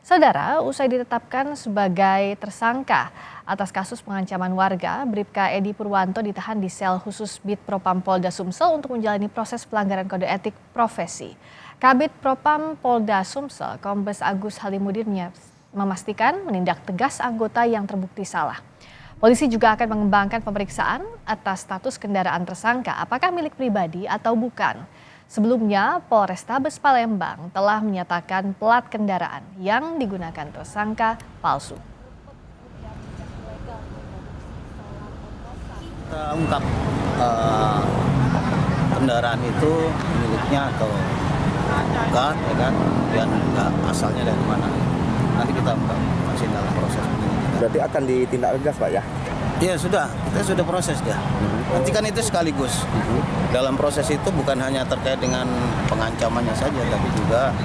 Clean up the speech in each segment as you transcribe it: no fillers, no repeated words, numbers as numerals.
Saudara, usai ditetapkan sebagai tersangka atas kasus pengancaman warga, Bribka Edi Purwanto ditahan di sel khusus Bid Propam Polda Sumsel untuk menjalani proses pelanggaran kode etik profesi. Kabid Propam Polda Sumsel, Kombes Agus Halimudin memastikan menindak tegas anggota yang terbukti salah. Polisi juga akan mengembangkan pemeriksaan atas status kendaraan tersangka, apakah milik pribadi atau bukan. Sebelumnya, Polrestabes Palembang telah menyatakan plat kendaraan yang digunakan tersangka palsu. Kita ungkap kendaraan itu miliknya atau bukan, ya kan? Dan asalnya dari mana? Nanti kita ungkap masih dalam proses penyelidikan. Berarti akan ditindak tegas, Pak, ya? Iya sudah, kita sudah proses ya. Nanti kan itu sekaligus. Dalam proses itu bukan hanya terkait dengan pengancamannya saja, tapi juga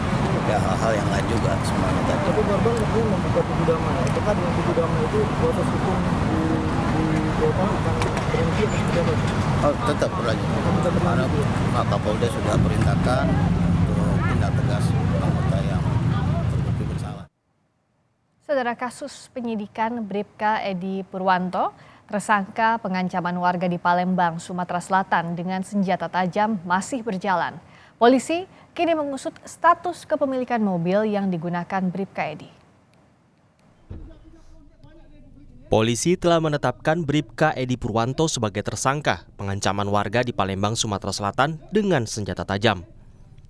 ya hal-hal yang lain juga semuanya tadi. Tapi korban kemudian membuka tujuh damai. Apakah dengan tujuh damai itu proses hukum di akan berhenti atau tidak? Oh, tetap berlanjut. Karena Pak Kapolda sudah perintahkan untuk tindak tegas anggota yang terbukti bersalah. Saudara, kasus penyidikan Bribka Edi Purwanto, tersangka pengancaman warga di Palembang, Sumatera Selatan dengan senjata tajam masih berjalan. Polisi kini mengusut status kepemilikan mobil yang digunakan Bribka Edi. Polisi telah menetapkan Bribka Edi Purwanto sebagai tersangka pengancaman warga di Palembang, Sumatera Selatan dengan senjata tajam.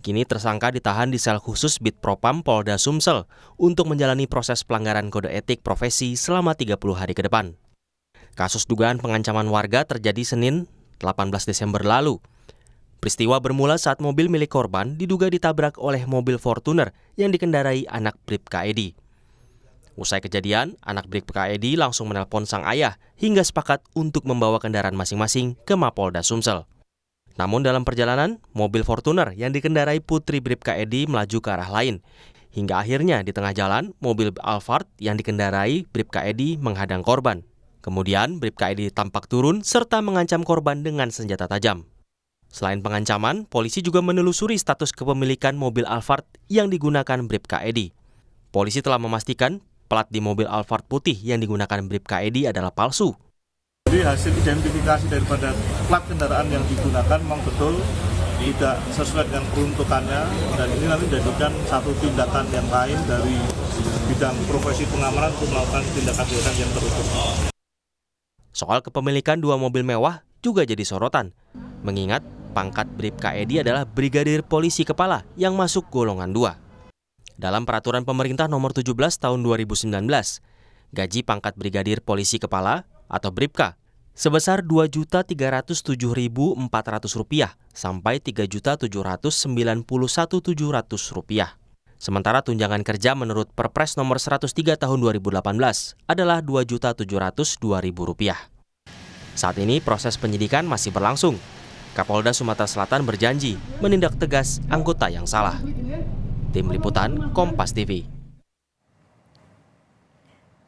Kini tersangka ditahan di sel khusus Bid Propam Polda Sumsel untuk menjalani proses pelanggaran kode etik profesi selama 30 hari ke depan. Kasus dugaan pengancaman warga terjadi Senin 18 Desember lalu. Peristiwa bermula saat mobil milik korban diduga ditabrak oleh mobil Fortuner yang dikendarai anak Bribka Edi. Usai kejadian, anak Bribka Edi langsung menelpon sang ayah hingga sepakat untuk membawa kendaraan masing-masing ke Mapolda Sumsel. Namun dalam perjalanan, mobil Fortuner yang dikendarai putri Bribka Edi melaju ke arah lain. Hingga akhirnya di tengah jalan, mobil Alphard yang dikendarai Bribka Edi menghadang korban. Kemudian Bribka Edi tampak turun serta mengancam korban dengan senjata tajam. Selain pengancaman, polisi juga menelusuri status kepemilikan mobil Alphard yang digunakan Bribka Edi. Polisi telah memastikan plat di mobil Alphard putih yang digunakan Bribka Edi adalah palsu. Jadi hasil identifikasi daripada plat kendaraan yang digunakan memang betul tidak sesuai dengan peruntukannya, dan ini nanti dijadikan satu tindakan yang lain dari bidang profesi pengamanan untuk melakukan tindakan-tindakan yang terukur. Soal kepemilikan dua mobil mewah juga jadi sorotan, mengingat pangkat Bribka Edi adalah Brigadir Polisi Kepala yang masuk golongan 2. Dalam peraturan pemerintah nomor 17 tahun 2019, gaji pangkat Brigadir Polisi Kepala atau Bribka sebesar Rp2.307.400 sampai Rp3.791.700. Sementara tunjangan kerja menurut Perpres nomor 103 tahun 2018 adalah Rp2.702.000. Saat ini proses penyidikan masih berlangsung. Kapolda Sumatera Selatan berjanji menindak tegas anggota yang salah. Tim Liputan Kompas TV.